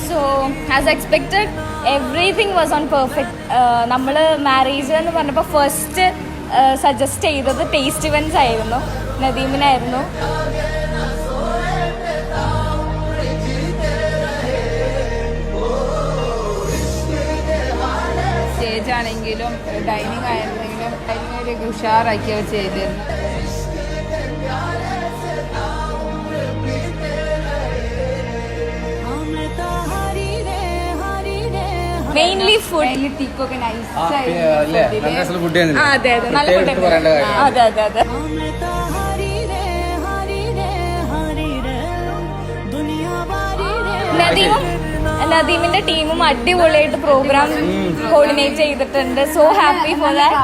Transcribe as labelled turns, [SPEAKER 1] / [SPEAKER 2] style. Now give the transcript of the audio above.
[SPEAKER 1] So as expected everything was on perfect. നമ്മൾ marriage എന്ന് പറഞ്ഞപ്പോൾ ഫസ്റ്റ് സജസ്റ്റ് ചെയ്തത് ടേസ്റ്റ് ഇവൻസ് ആയിരുന്നു, നദീമിനായിരുന്നു.
[SPEAKER 2] സ്റ്റേജ് ആണെങ്കിലും ഡൈനിങ് ആയിരുന്നെങ്കിലും ഡൈനിങ് ഉഷാറാക്കി അവർ ചെയ്തിരുന്നു.
[SPEAKER 1] മെയിൻലി ഫുഡ്,
[SPEAKER 2] ടീക്കൊക്കെ നൈസ്
[SPEAKER 1] അതെ അതെ നല്ല ഫുഡ്. അതെ അതെ അതെ. നദീമിന്റെ ടീമും അടിപൊളിയായിട്ട് പ്രോഗ്രാം കോർഡിനേറ്റ് ചെയ്തിട്ടുണ്ട്. So happy for that.